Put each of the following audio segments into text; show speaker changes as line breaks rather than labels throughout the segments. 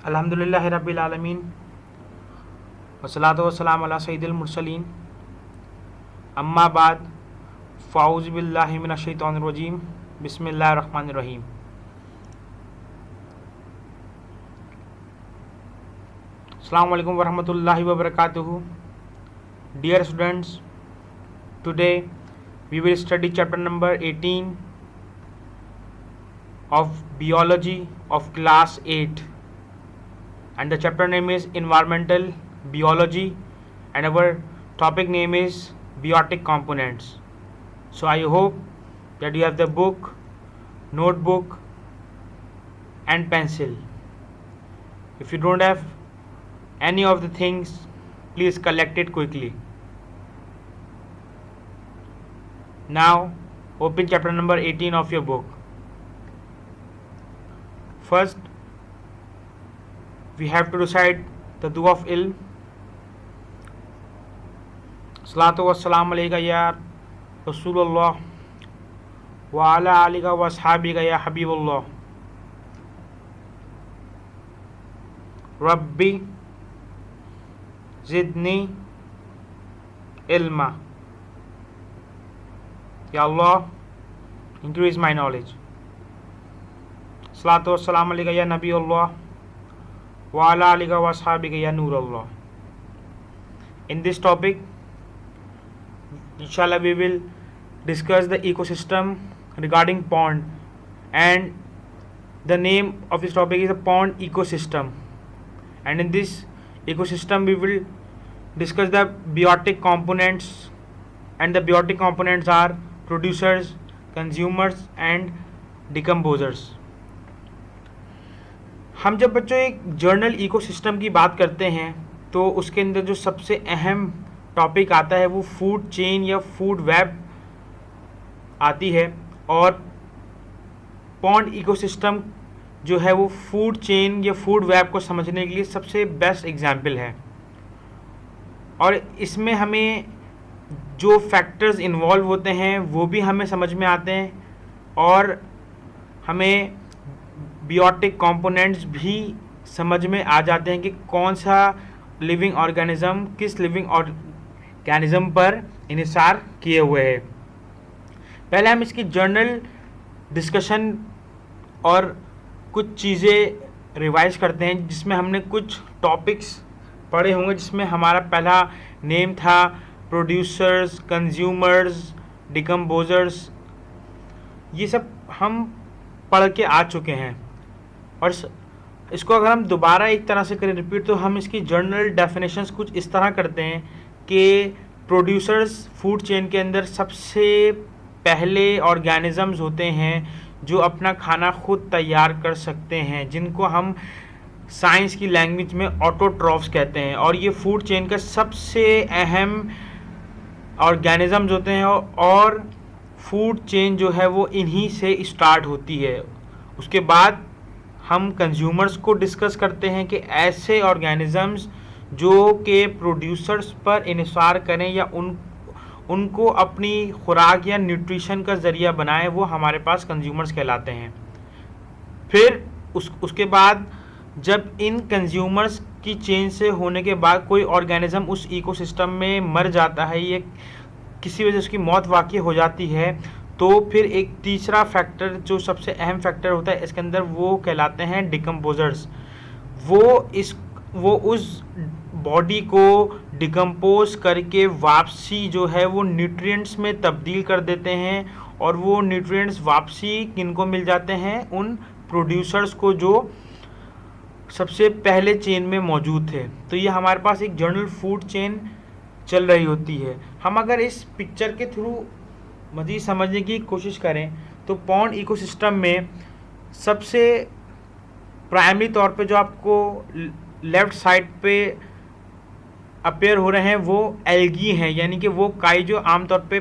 अल्हम्दुलिल्लाहि रब्बिल आलमीन वस्सलातु वस्सलामु अला सय्यिदिल मुरसलीन अम्मा बाद फ़ाऊज़ु बिल्लाहि मिनश शैतानिर रजीम बिस्मिल्लाहिर रहमानिर रहीम। अस्सलामु अलैकुम वरहमतुल्लाहि वबरकातुहू। Dear students, today we will study chapter number 18 of biology of class 8, and the chapter name is environmental biology, and our topic name is biotic components. So I hope that you have the book, notebook and pencil. If you don't have any of the things, please collect it quickly. Now open chapter number 18 of your book. First, we have to recite the dua of ilm. Salatu wassalamu alayka ya Rasulullah wa ala alika wa ashabika ya Habibullah. Rabbi zidni ilma. Ya Allah, increase my knowledge. Salatu wassalamu alayka ya Nabiullah wa ala alika wa ashabika ya Nurullah. In this topic, inshallah, we will discuss the ecosystem regarding pond, and the name of this topic is a pond ecosystem. And in this ecosystem, we will discuss the biotic components, and the biotic components are producers, consumers and decomposers. हम जब बच्चों एक journal ecosystem की बात करते हैं तो उसके अंदर जो सबसे अहम टॉपिक आता है वो फूड चेन या फूड वेब आती है, और पॉन्ड इकोसिस्टम जो है वो फूड चेन या फूड वेब को समझने के लिए सबसे बेस्ट एग्जाम्पल है। और इसमें हमें जो फैक्टर्स इन्वॉल्व होते हैं वो भी हमें समझ में आते हैं, और हमें बियोटिक कंपोनेंट्स भी समझ में आ जाते हैं कि कौन सा लिविंग ऑर्गेनिज्म किस लिविंग ऑर्गेनिज्म पर इन्हिसार किए हुए हैं। पहले हम इसकी जर्नल डिस्कशन और कुछ चीज़ें रिवाइज करते हैं, जिसमें हमने कुछ टॉपिक्स पढ़े होंगे, जिसमें हमारा पहला नेम था प्रोड्यूसर्स, कंज्यूमर्स, डिकम्पोजर्स। ये सब हम पढ़ के आ चुके हैं, और इसको अगर हम दोबारा एक तरह से करें रिपीट, तो हम इसकी जर्नल डेफिनेशंस कुछ इस तरह करते हैं कि प्रोड्यूसर्स फूड चेन के अंदर सबसे पहले ऑर्गेनिजम्स होते हैं जो अपना खाना खुद तैयार कर सकते हैं, जिनको हम साइंस की लैंग्वेज में ऑटोट्रॉफ्स कहते हैं। और ये फूड चेन का सबसे अहम ऑर्गेनिजम्स होते हैं, और फूड चेन जो है वो इन्हीं से स्टार्ट होती है। उसके बाद हम कंज्यूमर्स को डिस्कस करते हैं कि ऐसे ऑर्गेनिजम्स जो के प्रोड्यूसर्स पर इन्हिसार करें या उनको अपनी खुराक या न्यूट्रिशन का ज़रिया बनाएं, वो हमारे पास कंज्यूमर्स कहलाते हैं। फिर उसके बाद जब इन कंज्यूमर्स की चेन से होने के बाद कोई ऑर्गेनिज्म उस इकोसिस्टम में मर जाता है या किसी वजह से उसकी मौत वाक़ई हो जाती है, तो फिर एक तीसरा फैक्टर जो सबसे अहम फैक्टर होता है इसके अंदर, वो कहलाते हैं डिकम्पोजर्स। वो उस बॉडी को डिकम्पोज करके वापसी जो है वो न्यूट्रिएंट्स में तब्दील कर देते हैं, और वो न्यूट्रिएंट्स वापसी किनको मिल जाते हैं, उन प्रोड्यूसर्स को जो सबसे पहले चेन में मौजूद थे। तो ये हमारे पास एक जर्नल फूड चेन चल रही होती है। हम अगर इस पिक्चर के थ्रू मज़ीद समझने की कोशिश करें तो पॉन्ड इकोसिस्टम में सबसे प्राइमरी तौर पे जो आपको लेफ़्ट साइड पे अपेयर हो रहे हैं वो एल्गी हैं, यानी कि वो काई जो आमतौर पे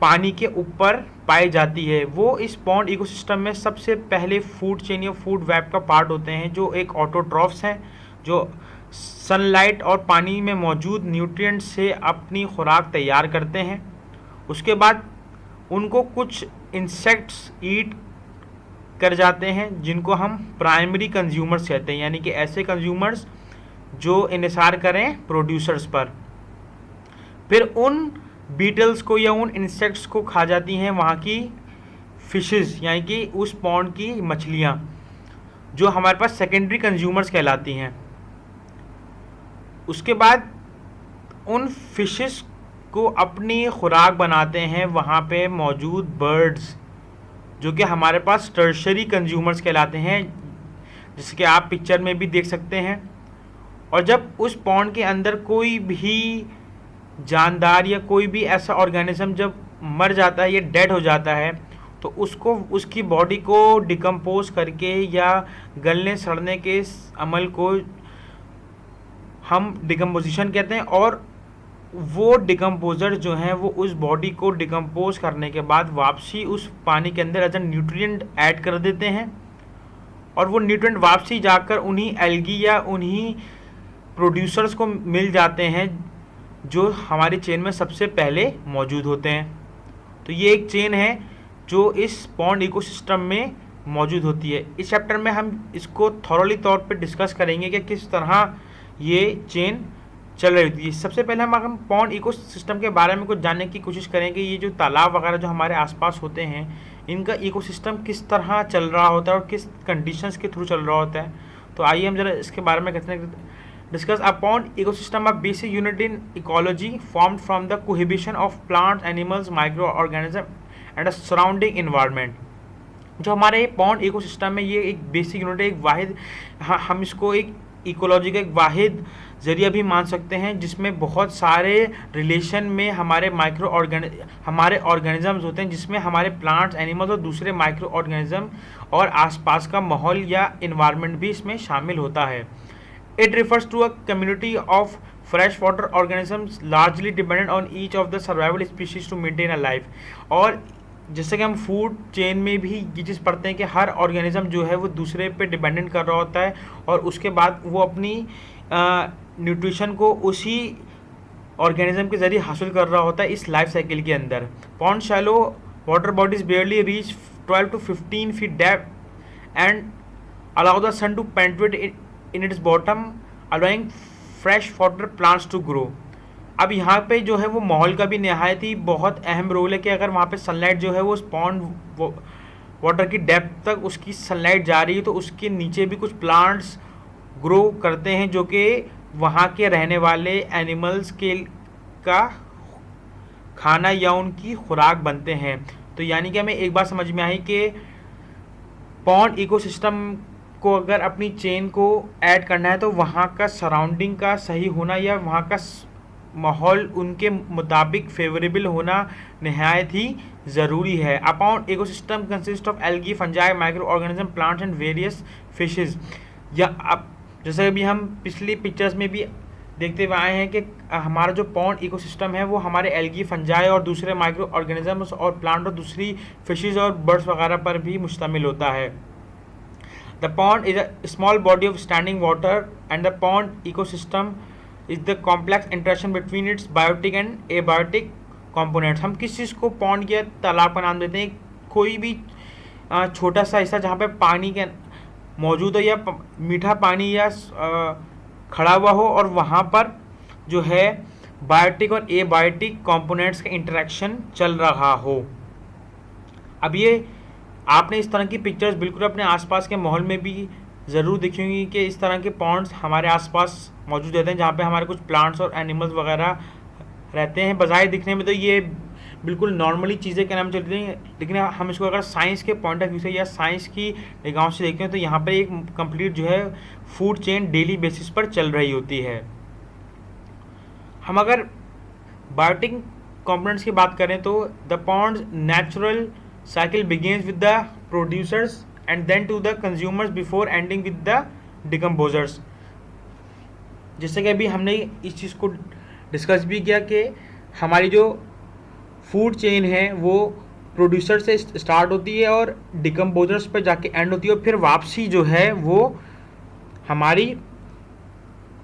पानी के ऊपर पाई जाती है। वो इस पॉन्ड इकोसिस्टम में सबसे पहले फूड चेन या फूड वेब का पार्ट होते हैं, जो एक ऑटोट्रॉफ्स हैं जो सनलाइट और पानी में मौजूद न्यूट्रिएंट्स से अपनी खुराक तैयार करते हैं। उसके बाद उनको कुछ इंसेक्ट्स ईट कर जाते हैं जिनको हम प्राइमरी कंज्यूमर्स कहते हैं, यानी कि ऐसे कंज्यूमर्स जो इन्हिसार करें प्रोड्यूसर्स पर। फिर उन बीटल्स को या उन इंसेक्ट्स को खा जाती हैं वहाँ की फिशेस, यानी कि उस पॉन्ड की मछलियाँ, जो हमारे पास सेकेंडरी कंज्यूमर्स कहलाती हैं। उसके बाद उन फिशेस को अपनी खुराक बनाते हैं वहाँ पे मौजूद बर्ड्स, जो कि हमारे पास टर्शरी कंज्यूमर्स कहलाते हैं, जिसके आप पिक्चर में भी देख सकते हैं। और जब उस पॉन्ड के अंदर कोई भी जानदार या कोई भी ऐसा ऑर्गेनिज्म जब मर जाता है या डेड हो जाता है, तो उसको उसकी बॉडी को डिकम्पोज करके या गलने सड़ने के अमल को हम डिकम्पोजिशन कहते हैं। और वो डिकम्पोजर जो हैं वो उस बॉडी को डिकम्पोज करने के बाद वापसी उस पानी के अंदर एज ए न्यूट्रिएंट ऐड कर देते हैं, और वो न्यूट्रिएंट वापसी जाकर उन्हीं एल्गी या उन्हीं प्रोड्यूसर्स को मिल जाते हैं जो हमारी चेन में सबसे पहले मौजूद होते हैं। तो ये एक चेन है जो इस पॉन्ड इकोसिस्टम में मौजूद होती है। इस चैप्टर में हम इसको थॉरली तौर पे डिस्कस करेंगे कि किस तरह ये चेन चल रही होती है। सबसे पहले हम पॉन्ड इकोसिस्टम के बारे में कुछ जानने की कोशिश करेंगे। ये जो तालाब वगैरह जो हमारे आसपास होते हैं, इनका इकोसिस्टम किस तरह चल रहा होता है और किस कंडीशंस के थ्रू चल रहा होता है। तो आइए हम जरा इसके बारे में कहते हैं discuss. A pond ecosystem a basic unit in ecology formed from the cohabitation of plants, animals, micro organism and a surrounding environment. जो हमारे पॉन्ड इकोसिस्टम में ये एक बेसिक यूनिट है, एक वाहिद, हम इसको एक इकोलॉजी का एक वाहिद ज़रिया भी मान सकते हैं, जिसमें बहुत सारे रिलेशन में हमारे हमारे ऑर्गेनिजम्स होते हैं, जिसमें हमारे प्लांट्स, एनिमल्स और दूसरे माइक्रो ऑर्गेनिज्म और आसपास का माहौल या इन्वायरमेंट भी इसमें शामिल होता है। It refers to a community of fresh water organisms largely dependent on each of the survival species to maintain a life. और जैसे कि हम फूड चेन में भी ये चीज़ पढ़ते हैं कि हर ऑर्गेनिज्म जो है वो दूसरे पे डिपेंडेंट कर रहा होता है, और उसके बाद वो अपनी न्यूट्रिशन को उसी ऑर्गेनिज्म के जरिए हासिल कर रहा होता है इस लाइफ साइकिल के अंदर। Pond shallow water bodies barely reach 12 to 15 feet depth and allow the sun to penetrate in its bottom, allowing fresh water plants to grow. अब यहाँ पे जो है वो माहौल का भी नहायत ही बहुत अहम रोल है कि अगर वहाँ पे सनलाइट जो है वो उस पॉन्ड वाटर की डेप्थ तक उसकी सनलाइट जा रही है, तो उसके नीचे भी कुछ प्लांट्स ग्रो करते हैं जो कि वहाँ के रहने वाले एनिमल्स के का खाना या उनकी खुराक बनते हैं। तो यानी कि हमें एक बात समझ में आई कि पॉन्ड इकोसिस्टम को अगर अपनी चेन को ऐड करना है तो वहाँ का सराउंडिंग का सही होना या वहाँ का माहौल उनके मुताबिक फेवरेबल होना नहायत ही ज़रूरी है। अ pond ecosystem consist of algae, fungi, micro organism, plants and various fishes. या अब जैसे अभी हम पिछली पिक्चर्स में भी देखते हुए आए हैं कि हमारा जो पॉन्ड इकोसिस्टम है वो हमारे एल्गी, फंजाई और दूसरे माइक्रो ऑर्गेनिजम्स और प्लांट और दूसरी फिशेज और बर्ड्स वगैरह पर भी मुश्तमिल होता है। The pond is a small body of standing water and the pond ecosystem is the complex interaction between its biotic and abiotic components. हम किस चीज़ को पॉन्ड या तालाब का नाम देते हैं? कोई भी छोटा सा हिस्सा जहाँ पे पानी के मौजूद हो या मीठा पानी या खड़ा हुआ हो और वहाँ पर जो है बायोटिक और एबायोटिक कंपोनेंट्स का इंटरेक्शन चल रहा हो। अब ये आपने इस तरह की पिक्चर्स बिल्कुल अपने आसपास के माहौल में भी ज़रूर देखी होंगी कि इस तरह के पॉन्ड्स हमारे आसपास मौजूद रहते हैं जहाँ पे हमारे कुछ प्लांट्स और एनिमल्स वगैरह रहते हैं। बजाय दिखने में तो ये बिल्कुल नॉर्मली चीज़ें के नाम चलती हैं, लेकिन हम इसको अगर साइंस के पॉइंट ऑफ व्यू से या साइंस की निगाहों से देखते हैं तो यहाँ पर एक कंप्लीट जो है फूड चेन डेली बेसिस पर चल रही होती है। हम अगर बायोटिक कंपोनेंट्स की बात करें तो the pond's natural cycle begins with the producers and then to the consumers before ending with the decomposers. जैसे कि अभी हमने इस चीज़ को डिस्कस भी किया कि हमारी जो फूड चेन है वो प्रोड्यूसर से स्टार्ट होती है और डिकम्पोजर्स पर जाके एंड होती है, और फिर वापसी जो है वो हमारी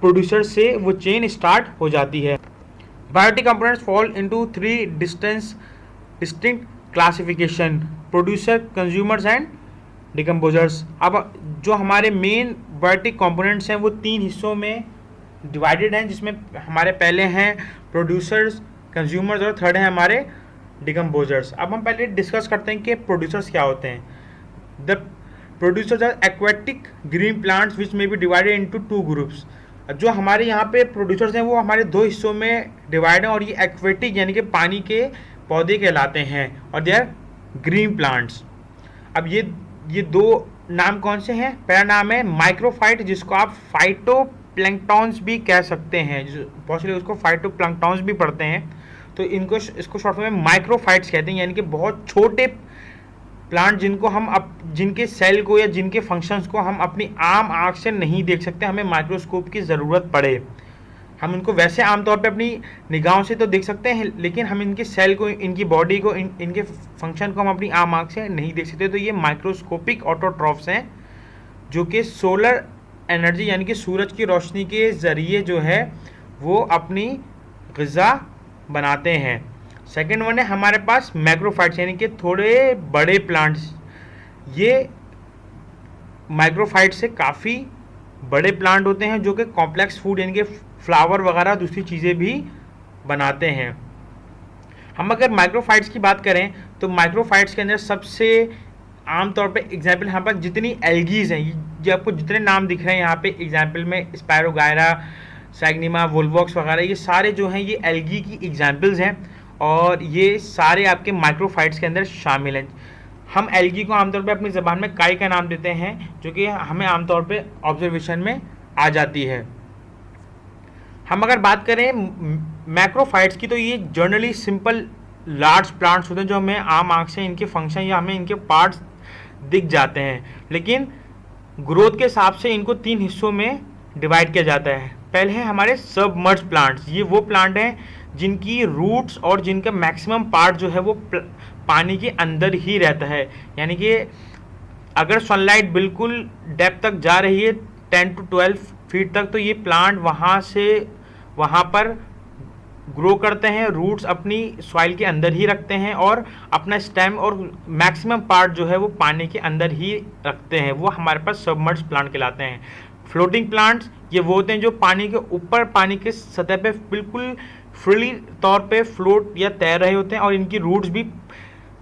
प्रोड्यूसर से वो चेन स्टार्ट हो जाती है। Biotic components fall into 3 distinct classification: producer, consumers and decomposers. अब जो हमारे मेन बायोटिक कंपोनेंट्स हैं वो 3 हिस्सों में डिवाइडेड हैं, जिसमें हमारे पहले हैं प्रोड्यूसर्स, कंज्यूमर्स और थर्ड है हमारे डिकम्पोजर्स। अब हम पहले डिस्कस करते हैं कि प्रोड्यूसर्स क्या होते हैं। The producers are aquatic green plants which may be divided into 2 groups. जो हमारे यहाँ पे प्रोड्यूसर्स हैं वो हमारे 2 हिस्सों में डिवाइड हैं, और ये एक्वेटिक यानी कि पानी के पौधे कहलाते हैं, और दे आर ग्रीन प्लांट्स। अब ये 2 नाम कौन से हैं? पहला नाम है माइक्रोफाइट, जिसको आप फाइटोप्लैंक्टॉन्स भी कह सकते हैं, बहुत से लोग उसको फाइटोप्लैंक्टॉन्स भी पढ़ते हैं, तो इसको शॉर्ट फॉर्म में माइक्रोफाइट्स कहते हैं, यानी कि बहुत छोटे प्लांट जिनके सेल को या जिनके फंक्शंस को हम अपनी आम आँख से नहीं देख सकते, हमें माइक्रोस्कोप की ज़रूरत पड़े। हम इनको वैसे आमतौर पे अपनी निगाहों से तो देख सकते हैं, लेकिन हम इनके सेल को, इनकी बॉडी को, इनके फंक्शन को हम अपनी आम आँख से नहीं देख सकते। तो ये माइक्रोस्कोपिक ऑटोट्रॉफ्स हैं, जो कि सोलर एनर्जी यानी कि सूरज की रोशनी के ज़रिए जो है वो अपनी ग़िज़ा बनाते हैं। सेकेंड वन है हमारे पास मैक्रोफाइट्स, यानी कि थोड़े बड़े प्लांट्स। ये माइक्रोफाइट से काफ़ी बड़े प्लांट होते हैं, जो कि कॉम्प्लेक्स फूड यानी कि फ्लावर वगैरह दूसरी चीज़ें भी बनाते हैं। हम अगर माइक्रोफाइट्स की बात करें तो माइक्रोफाइट्स के अंदर सबसे आमतौर पे एग्जाम्पल यहाँ पर जितनी एल्गीज हैं, ये आपको जितने नाम दिख रहे हैं यहाँ पे एग्जाम्पल में, स्पायरोगायरा, सैग्निमा, वोल्वॉक्स वगैरह, ये सारे जो हैं ये एल्गी की एग्जाम्पल्स हैं, और ये सारे आपके माइक्रोफाइट्स के अंदर शामिल हैं। हम एल्गी को आमतौर पे अपनी ज़बान में काई का नाम देते हैं, जो कि हमें आमतौर पे ऑब्जर्वेशन में आ जाती है। हम अगर बात करें मैक्रोफाइट्स की, तो ये जनरली सिंपल लार्ज प्लांट्स होते हैं, जो हमें आम आँख से इनके फंक्शन या हमें इनके पार्ट्स दिख जाते हैं, लेकिन ग्रोथ के हिसाब से इनको 3 हिस्सों में डिवाइड किया जाता है। पहले है हमारे सबमर्ज प्लांट्स। ये वो प्लांट हैं जिनकी रूट्स और जिनका मैक्सिमम पार्ट जो है वो पानी के अंदर ही रहता है, यानी कि अगर सनलाइट बिल्कुल डेप्थ तक जा रही है 10 to 12 फीट तक, तो ये प्लांट वहाँ से वहाँ पर ग्रो करते हैं, रूट्स अपनी सॉइल के अंदर ही रखते हैं, और अपना स्टेम और मैक्सिमम पार्ट जो है वो पानी के अंदर ही रखते हैं। वो हमारे पास सबमर्ज प्लांट कहलाते हैं। फ्लोटिंग प्लांट्स ये वो होते हैं जो पानी के ऊपर, पानी के सतह पे बिल्कुल फ्रीली तौर पे फ्लोट या तैर रहे होते हैं, और इनकी रूट्स भी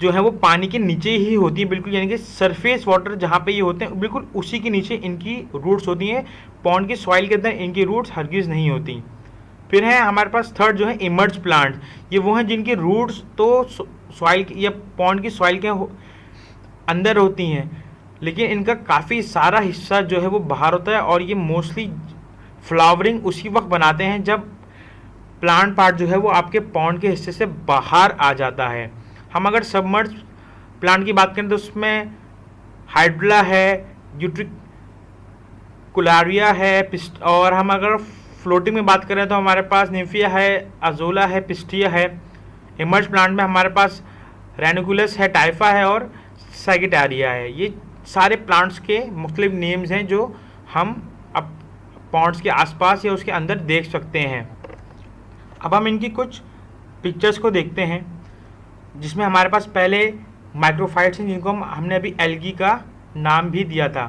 जो है वो पानी के नीचे ही होती है बिल्कुल, यानी कि सरफेस वाटर जहाँ पे ये होते हैं बिल्कुल उसी के नीचे इनकी रूट्स होती हैं। पॉन्ड की सॉइल के अंदर इनकी रूट्स हरगिज़ नहीं होती। फिर है हमारे पास थर्ड जो है इमर्ज प्लांट। ये वो हैं जिनकी रूट्स तो सॉइल या पॉन्ड की सॉइल के अंदर होती हैं, लेकिन इनका काफ़ी सारा हिस्सा जो है वो बाहर होता है, और ये मोस्टली फ्लावरिंग उसी वक्त बनाते हैं जब प्लांट पार्ट जो है वो आपके पॉन्ड के हिस्से से बाहर आ जाता है। हम अगर सबमर्ज प्लांट की बात करें तो उसमें हाइड्रोला है, यूट्रिकुलारिया है, और हम अगर फ्लोटिंग में बात करें तो हमारे पास निम्फिया है, अजोला है, पिस्टिया है। इमर्ज प्लांट में हमारे पास रेनिकुलस है, टाइफा है और सैगिटारिया है। ये सारे प्लांट्स के मुख्तलिफ नेम्स हैं जो हम अब पॉन्ड्स के आसपास या उसके अंदर देख सकते हैं। अब हम इनकी कुछ पिक्चर्स को देखते हैं, जिसमें हमारे पास पहले माइक्रोफाइट्स हैं जिनको हमने अभी एल्गी का नाम भी दिया था।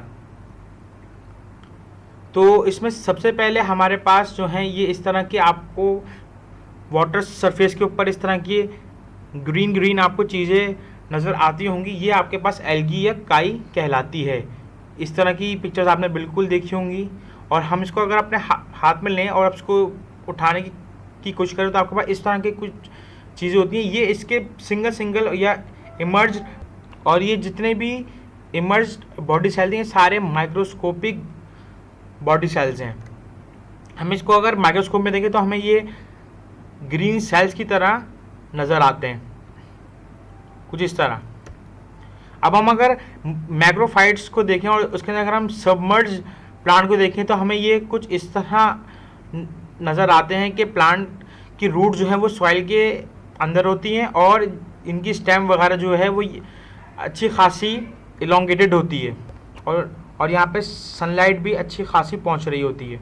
तो इसमें सबसे पहले हमारे पास जो हैं ये इस तरह के आपको वाटर सरफेस के ऊपर इस तरह की ग्रीन ग्रीन आपको चीज़ें नज़र आती होंगी। ये आपके पास एल्गी या काई कहलाती है। इस तरह की पिक्चर्स आपने बिल्कुल देखी होंगी, और हम इसको अगर अपने हाथ में लें और इसको उठाने की कोशिश करें तो आपके पास इस तरह की कुछ चीज़ें होती हैं। ये इसके सिंगल या इमर्ज, और ये जितने भी इमर्ज बॉडी सेल्स हैं सारे माइक्रोस्कोपिक बॉडी सेल्स हैं। हम इसको अगर माइक्रोस्कोप में देखें तो हमें ये ग्रीन सेल्स की तरह नज़र आते हैं, कुछ इस तरह। अब हम अगर मैक्रोफाइट्स को देखें और उसके अंदर अगर हम सबमर्ज प्लांट को देखें तो हमें ये कुछ इस तरह नज़र आते हैं कि प्लांट की रूट जो है वो सॉइल के अंदर होती हैं, और इनकी स्टेम वगैरह जो है वो अच्छी खासी इलोंगेटेड होती है, और यहाँ पे सनलाइट भी अच्छी खासी पहुँच रही होती है।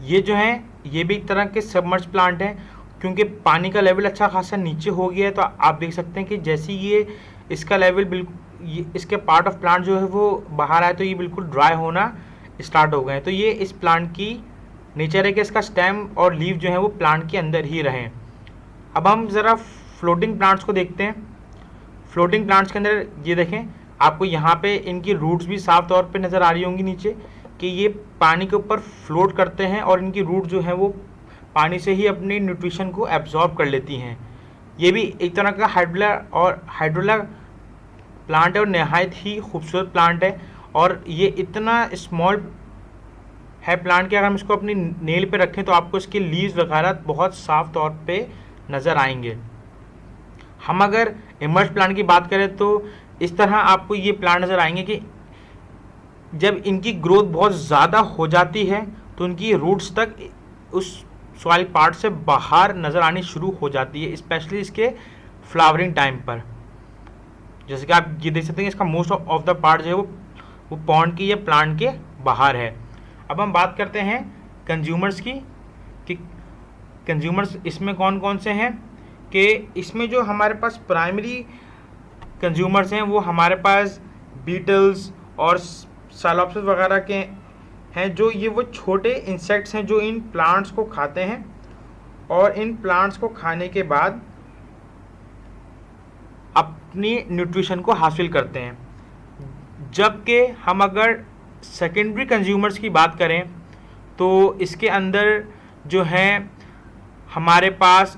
ये जो हैं ये भी एक तरह के सबमर्ज प्लांट हैं, क्योंकि पानी का लेवल अच्छा खासा नीचे हो गया है। तो आप देख सकते हैं कि जैसे ये इसका लेवल बिल्कुल ये इसके पार्ट ऑफ प्लांट जो है वो बाहर आए तो ये बिल्कुल ड्राई होना स्टार्ट हो गए। तो ये इस प्लांट की नेचर है कि इसका स्टेम और लीव जो है वो प्लांट के अंदर ही रहें। अब हम ज़रा फ्लोटिंग प्लांट्स को देखते हैं। फ्लोटिंग प्लांट्स के अंदर ये देखें, आपको यहाँ पे इनकी रूट्स भी साफ तौर पे नज़र आ रही होंगी नीचे, कि ये पानी के ऊपर फ्लोट करते हैं और इनकी रूट जो है वो पानी से ही अपनी न्यूट्रिशन को एब्जॉर्ब कर लेती हैं। ये भी एक तरह का हाइड्रोला प्लांट है और नहायत ही खूबसूरत प्लांट है। और ये इतना स्मॉल है प्लांट कि अगर हम इसको अपनी नेल पे रखें तो आपको इसके लीव्स वगैरह बहुत साफ तौर पे नज़र आएंगे। हम अगर इमर्ज प्लांट की बात करें तो इस तरह आपको ये प्लांट नज़र आएंगे कि जब इनकी ग्रोथ बहुत ज़्यादा हो जाती है तो उनकी रूट्स तक उस सॉइल पार्ट से बाहर नज़र आनी शुरू हो जाती है, स्पेशली इसके फ्लावरिंग टाइम पर। जैसे कि आप ये देख सकते हैं इसका मोस्ट ऑफ द पार्ट जो है वो पॉन्ड की या प्लांट के बाहर है। अब हम बात करते हैं कंज्यूमर्स की, कि कंज्यूमर्स इसमें कौन कौन से हैं। कि इसमें जो हमारे पास प्राइमरी कंज्यूमर्स हैं वो हमारे पास बीटल्स और साइलोप्सिस वगैरह के हैं, जो ये वो छोटे इंसेक्ट्स हैं जो इन प्लांट्स को खाते हैं और इन प्लांट्स को खाने के बाद अपनी न्यूट्रिशन को हासिल करते हैं। जबकि हम अगर सेकेंडरी कंज्यूमर्स की बात करें तो इसके अंदर जो हैं हमारे पास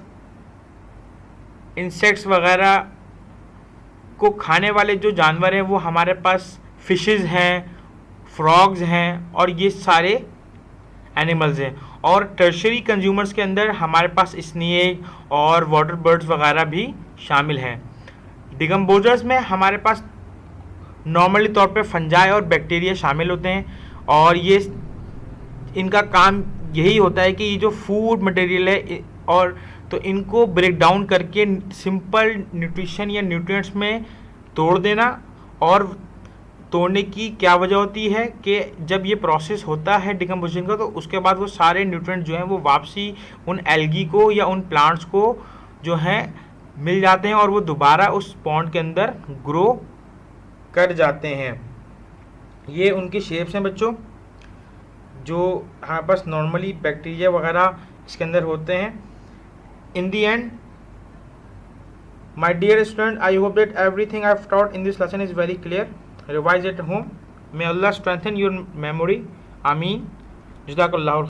इंसेक्ट्स वगैरह को खाने वाले जो जानवर हैं वो हमारे पास फिशेस हैं, फ्रॉग्स हैं और ये सारे एनिमल्स हैं। और टर्शरी कंज्यूमर्स के अंदर हमारे पास स्नेक और वाटर बर्ड्स वगैरह भी शामिल हैं। डिकम्पोजर्स में हमारे पास नॉर्मली तौर पे फंजाई और बैक्टीरिया शामिल होते हैं और ये इनका काम यही होता है कि ये जो फूड मटेरियल है और तो इनको ब्रेक डाउन करके सिंपल न्यूट्रिशन या न्यूट्रिएंट्स में तोड़ देना। और तोड़ने की क्या वजह होती है कि जब ये प्रोसेस होता है डिकम्पोजिशन का तो उसके बाद वो सारे न्यूट्रिएंट्स जो हैं वो वापसी उन एल्गी को या उन प्लांट्स को जो है मिल जाते हैं और वो दोबारा उस पॉन्ड के अंदर ग्रो कर जाते हैं। ये उनकी शेप्स हैं बच्चों, जो हमारे पास नॉर्मली बैक्टीरिया वगैरह इसके अंदर होते हैं। In the end, my dear student, I hope that everything I've taught in this lesson is very clear. Revise at home. May Allah strengthen your memory. Ameen. Jazakallah.